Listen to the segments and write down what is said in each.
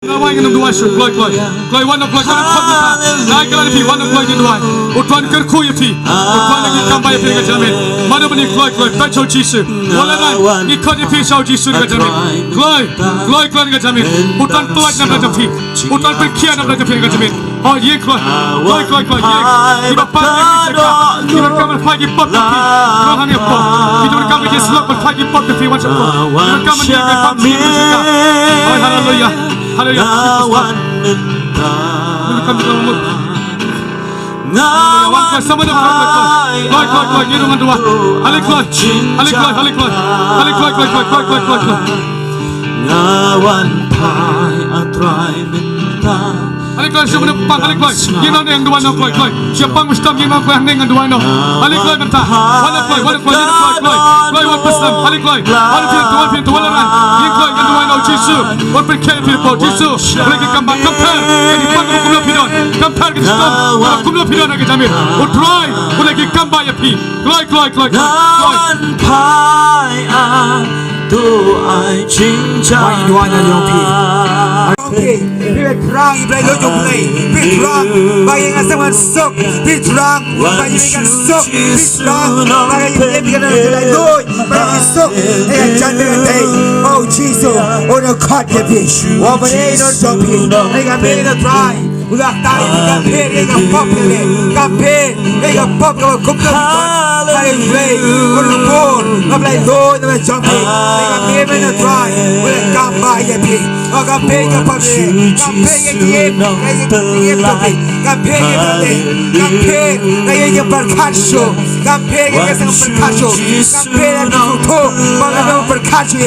Ngawai ngam duai su kloi wan kloi kan khot na nai kala ni wan kloi ni duai utwan ker khu yi phi utwan ni kam bai phi ka jamin manu bani kloi ta chau chi su wala nai ni khot ni phi chau chi su ka jamin kloi ka jamin utwan kloi na ka phi utwan per khia na ka phi ka jamin oh ye kloi ye ni ba pa ni ba kam phai ki pot phi no han ye pot ni ba kam ki slok phai ki pot phi wan cha pot ni ba kam ni ka pot phi ka oh hallelujah Ngawan Ngawan sama dengan kloi ni rumah dua alik kloi Ngawan pai atrai bintang alik kloi sama dengan pang alik kloi ni nang yang dua nang kloi siapa mustam ni nang kloi yang dua nang alik kloi bintang wana kloi wan pesam alik kloi wan pintu wan ran ni kloi yang dua nang Yesu wan perkaya pintu Yesu mereka kembang kempar ini pang kumlo pidon kempar ke sistem kumlo pidon ke jamin utroi mereka kembang ya pi kloi Ngawan pai doa cinta Perang bagi lo jom play perang bagi yang sangat sok perang bagi yang sok perang bagi yang tidak loy bagi sok yang jangan day oh Jesus on a cut ya bitch what they don't jump in they got me to try udah tahu dengan campaign dengan pop kalau kumpulan kali play kurupun apply loy dengan jumping dengan me to try udah gambar ya bitch oh campaign yang pop campaign yang berkasih campaign yang sangat berkasih campaign yang tutup mengenai berkasih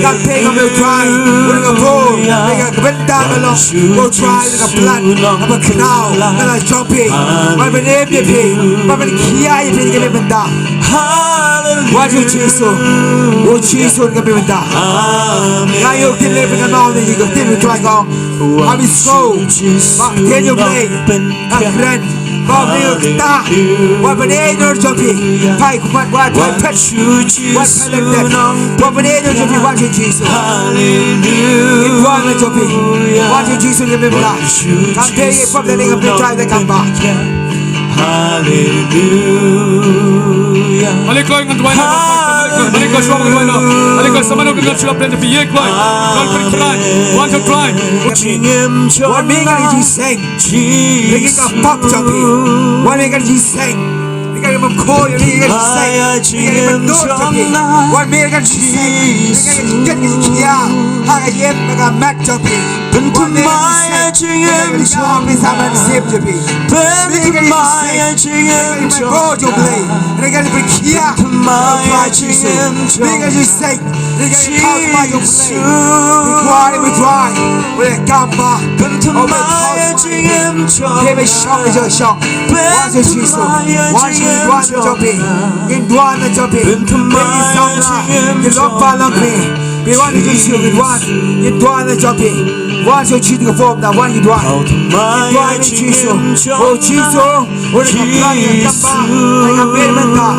campaign yang try dengan pun dengan bentang kalau go try dengan pelan apa kenal dengan jumping apa ni apa ni kiai dengan bentang wajib Yesus dengan bentang ayo kita dengan ni juga kita try kong habis so mak dia ni play keren kau ni kita what benda ni jumping pai kuat what touch what what benda ni jumping wajib Yesus itu orang jumping wajib Yesus dengan bentang sampai pop dia dengan try dia gambar Hallelujah. Balik kloi dengan duai balik kloi semua dengan duai balik kloi sama dengan siapa yang pergi ye kloi kloi pergi try one to try one minute you sing bringing a pop jumping one minute you sing Bigyan mo ko yung bigyan mo jumping one minute you sing bigyan mo kiya hagayem mga mat jumping Pentumaya cingem jumping sama sip jumping Pentumaya cingem go to play bigyan mo kiya Pentumaya cingem bigyan you sing bigyan mo play we try we gambar Pentumaya cingem Kebe shong je shong Wajib Yesus Wajib duan jumping in duan jumping Pentumaya cingem in lomba lampi Biwan Yesus in duan jumping Wajib Yesus dengan form dah wan in duan Duan Yesus oh Yesus oh dengan gambar dengan bermenta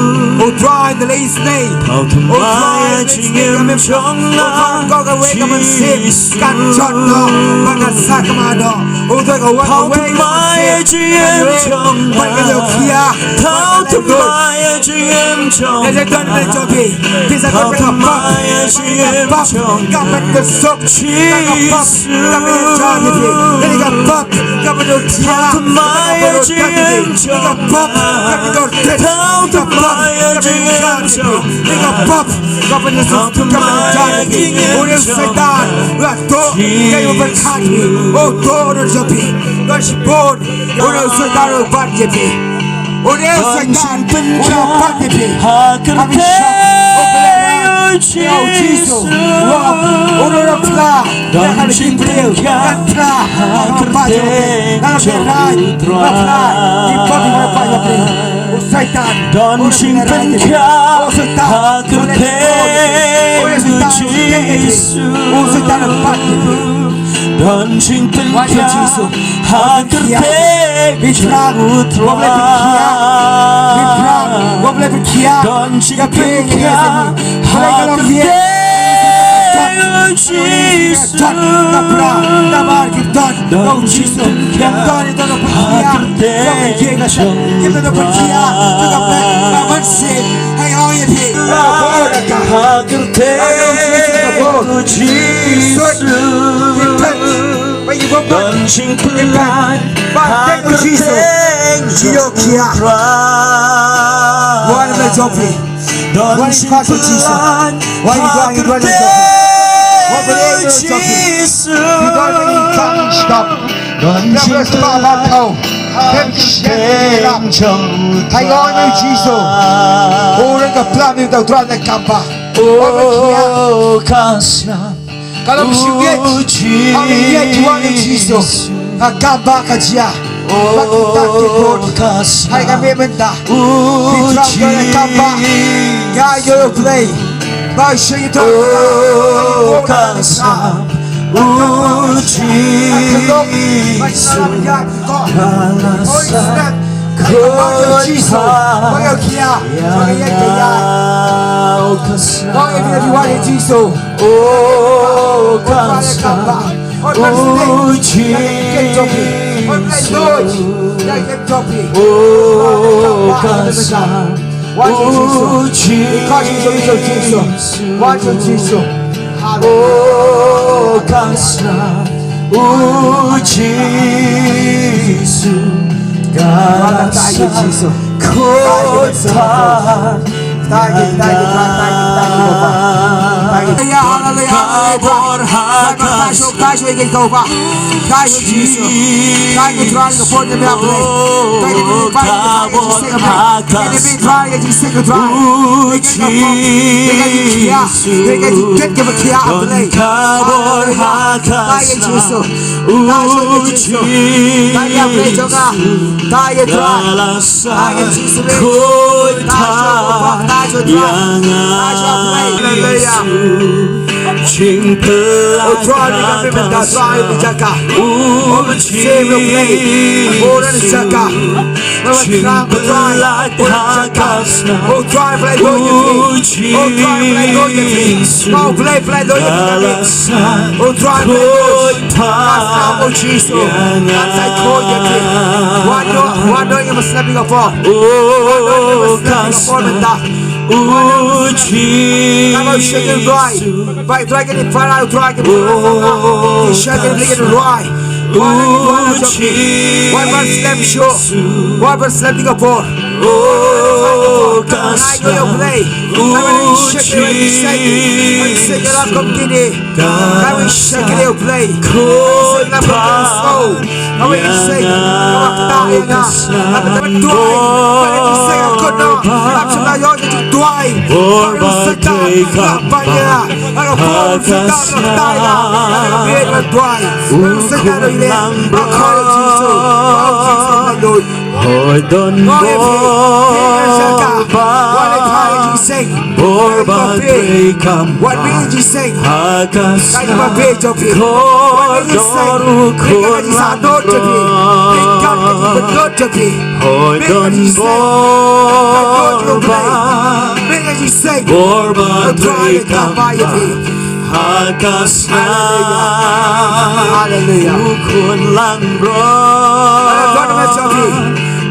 oh duan the last name oh duan dengan kau kan wake up and sip kan shot no makan sak mana oh tu kau wake up Maya cingem chong Tau tu Maya cingem chong Bisa kau Maya cingem chong Kapan ke sok Jesus Jadi kapap Kapan ke tiara Maya cingem chong Kapap Kapan ke Tau tu Maya cingem chong Kapap Kapan ke sok Kapan ke tiara Udah setan Rato Kayu berkati Oh Tuhan Jopi Gashipon Udah setan Rubat Jopi Udah setan Rubat Jopi Kami syok Oh Jesus Udah plah Jangan simpel Jangan plah Jangan Jopi Jangan plah Impor di mana Pak Jopi Oh setan Don simpen kau Agar Jesus Oh setan Rubat Jopi Don simpen Wajib kau Yesus Agar Bitrang Bitrang Boleh berkiat Don simpen Agar kau Don Napra Namargi Don No Jesus Don Don Perkia Don Perkia Give me the Perkia To the back Namansi Hey all you Hãy gọi với Jesus. Ô đang gặp plan yêu đầu tròn này cầm ba. Kalau bersyukur, amin ya Tuhan Yesus. Cầm ba kerja. Kita kebor. Hai kami minta. Kita boleh cầm ba. Ya you play. Bao nhiêu itu? Vai dragon in fire dragon. Shaking it right. One man slam show. One man slamming up for. I go your play. I will shake it when you shake it. When you shake it up, come get it. I will shake it your play. I will say, I'm dying now. I'm doing. But if you say I could not, I'm trying to do I will sit down. I'm fire. I don't fall sit down. I'm dying. I'm being a dry. I will sit down again. I'll call you Jesus. Oh Jesus, my Lord. Hồi đồn bố Borba Trekam What means you sing? Hakas Kaya ba bejo pi? What means you sing? Ikaw na sa note pi. Ikaw na sa note pi. Hồi đồn Borba Means you sing? Borba Trekam Hakas Hallelujah. Ukun lang bro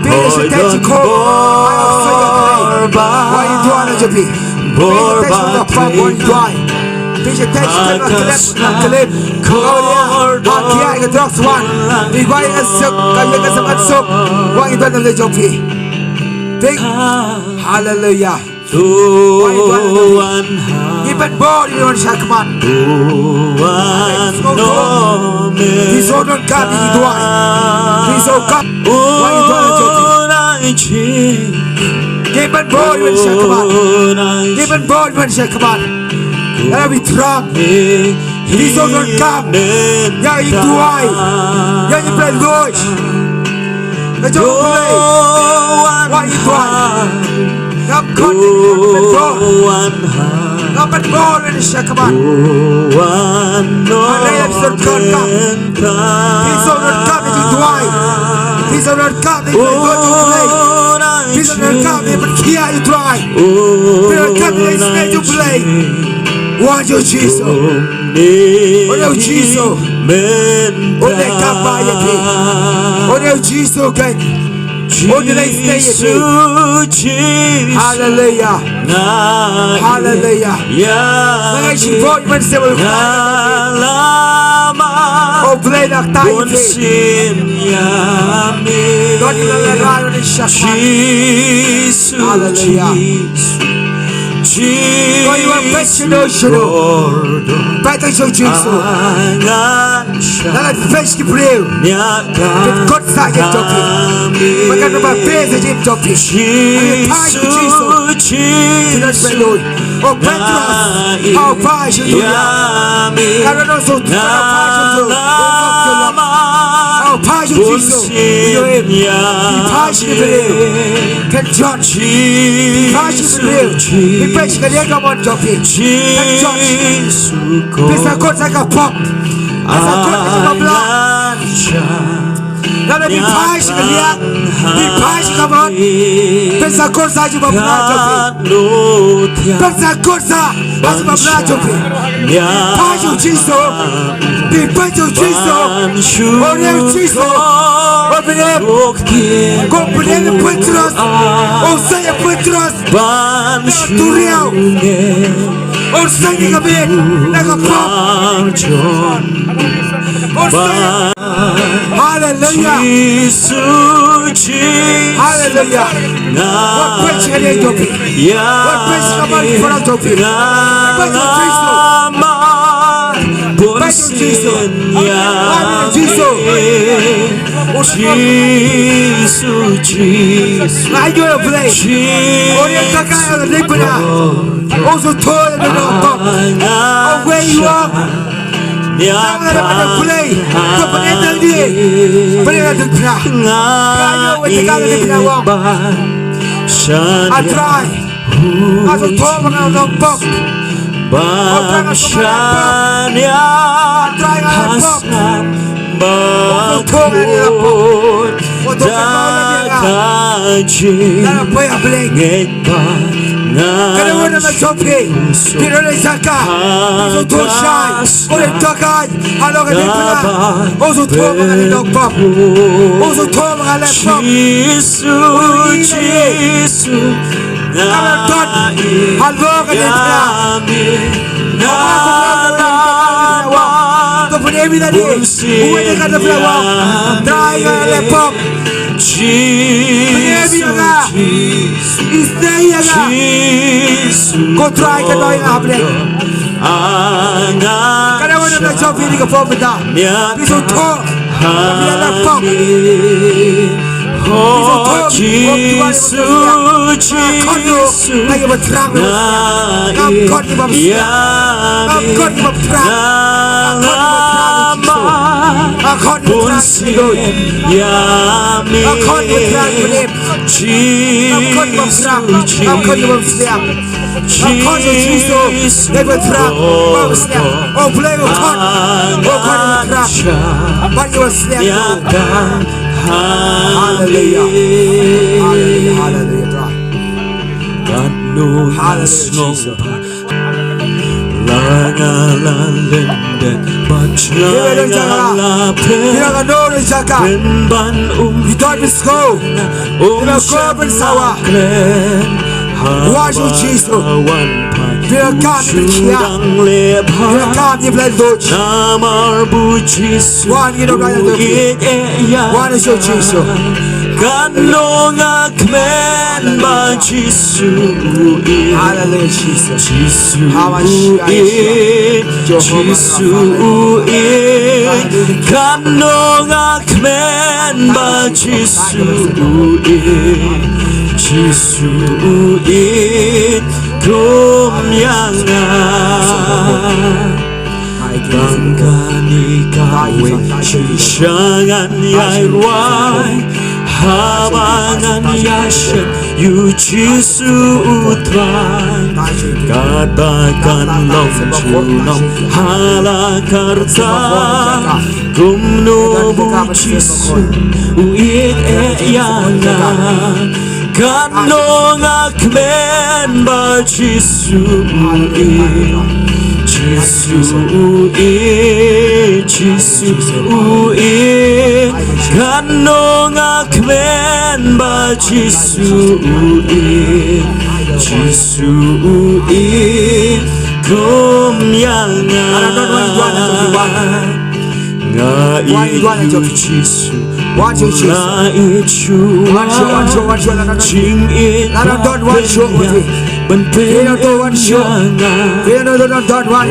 Hồi đồn Borba Why you doing it, Japi? Borba Trekam Pay attention to the clip. Oh yeah, Akia the drops one. We buy a soap, kaya ka sa soap. Why you doing it, Japi? Think, hallelujah. Tuhan Even more you don't shake man. Tuhan He's all not coming, he's doing. He's all coming. Why you doing it, Japi? Even more you don't shake man. Even more you don't shake man. And we drunk. He's all not coming. Yeah, you do I. Yeah, you play Lord. The joke play. Why you doing? Ngap kon ngap ball in the shakaman. He's on coming, he's doing. He's on coming, he's on coming, but here you try. He's on coming, he's made to play. Want you, Jesus. Onew Jesus. One kapayati. Onew Jesus kay. One stayati. Hallelujah. Hallelujah. Mga siboy man sa mga. Oh, play na tayo. Lord, ilalarayo ni siya. Hallelujah. God, you are best to know, better to Jesus. Nalat best to pray. With God side of talking. Maganda ba praise him talking. And the time of Jesus. To not pray, Lord. Oh, Petrus, how far should you be? God, I know so to how far should Jesus be passionate for you. Can judge. Be passionate for you. Be patient. Can you come on, Jockey? Can judge. This is good like a pop. This is good like a blood. Now be passionate here. Be passionate, come on. This is good like a blood, Jockey. This is good like a blood, Jockey. Passion, Jesus. Be passion, Jesus. Oh, yeah, Jesus. Open him. Open him, Petrus. Oh, say a Petrus. Turiao. Oh, say a bit. Like a pop. Oh, say. Hallelujah. Hallelujah. What praise can they do? What praise can I for us to be? Jesus. I do a play. Only a guy on the lip now. Also told me oh, where you are. Play. I try. I was told when I was on pop. Go try ka doy able. Kada wala na job hindi ka pomenta. Biso to. Bila na pop. Oh Jesus, Jesus. Kayo ba trang? Kam kon ni babia. Kam kon ni babia. Akon ni trang. Akon ni trang ni. Akon ni trang. Akon ni babia. Akon ni Jesus. Never trang. Babia. Oh play o kon. Oh kon ni trang. But you are slept. Hallelujah. Hallelujah. Hallelujah. God knows no Langalanden Bachlala Penban You don't miss go. You know go and sour. Watch you Jesus. Will come to here. Will come to blood boat. One you don't know. One is your Jesus. Kanong akmen ba Jesu Hallelujah Jesus. Jesu Kanong akmen ba Jesu Jesu kumyanga Bangkani kawe shishangan yaiwai Habangan yashen yu Jesu utrai Katakan lomchunam halakarta Gumno bu Jesu uik eyana Kanong akmen ba Jesu uik 지수이 간농아 크멘 바 지수이 금양아 나이 지수 나의 주와 징인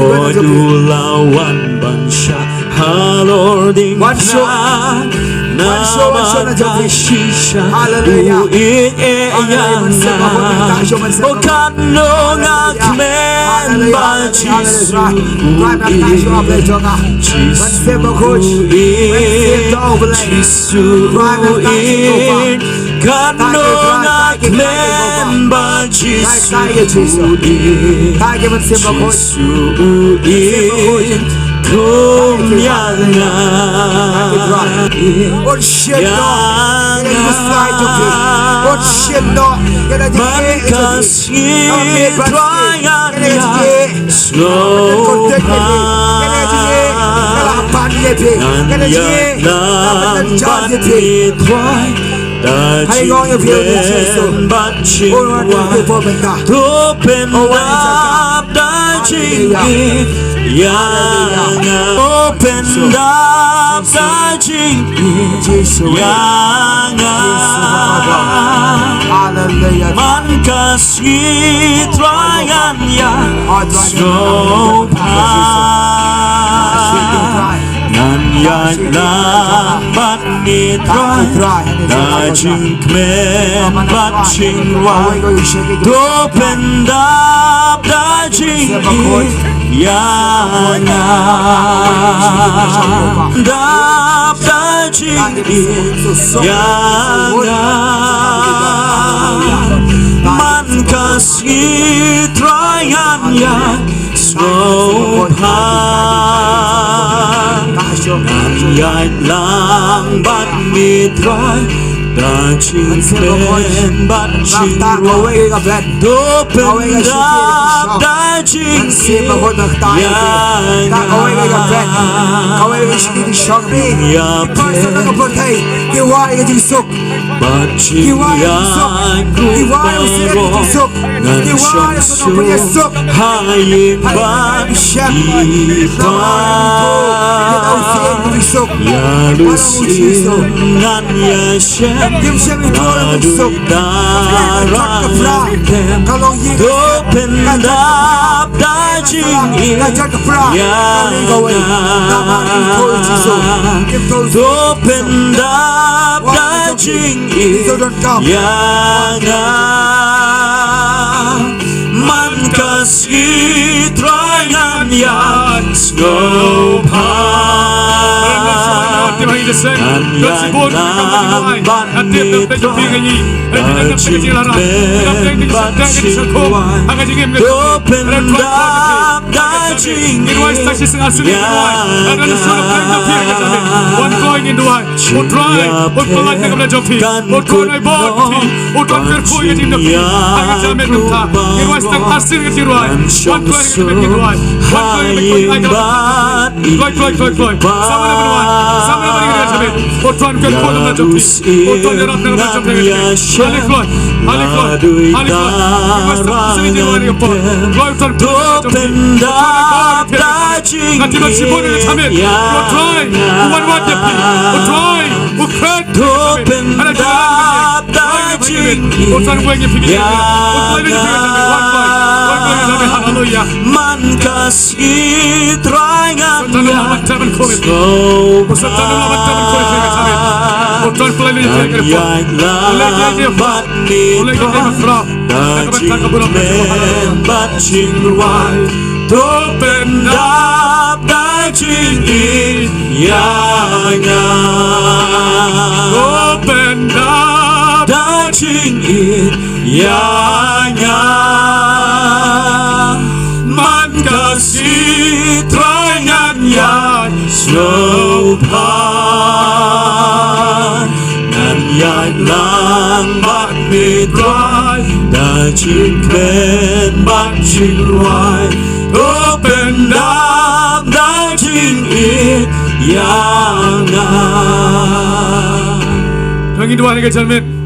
어두라wan bansa halording 나와가시샤 우이에야나 오칸노가 크멘 바지수이 간노가 크멘 바지수이 금양아 만가시 트라이안야 슬로파 난야난 반미 트라이 다짐된 바친와 도펜답 다짐이 양아 도펜답 다짐이 양아 만가시 트라이안야 슬로파 난야난 반미 트라이 다짐맨 바친와 도펜답 다짐이 양아 답 다짐이 양아 만가시 트라이안야 슬로파 난야랑 반미 트라이 다짐맨 바친와 도펜답 다짐이 도펜답 다짐이 도펜답 다짐이 양아 만가시 트라이안야 슬로파 난야난 반미 다짐맨 바친와 도펜답 다짐이 도펜답 다짐이 도펜답 다짐이 양아 만가시 트라이안야 난야랑 반미 다짐맨 바친와 도펜답 다짐이 양아 도펜답 다짐이 양아 만가시 트라이안야 슬로파 난야랑 반미 트라이 다짐맨 바친와 ก็เป็นน้ำได้จริงอีกอย่างนั้น Tuhan Tuhan yang kejamin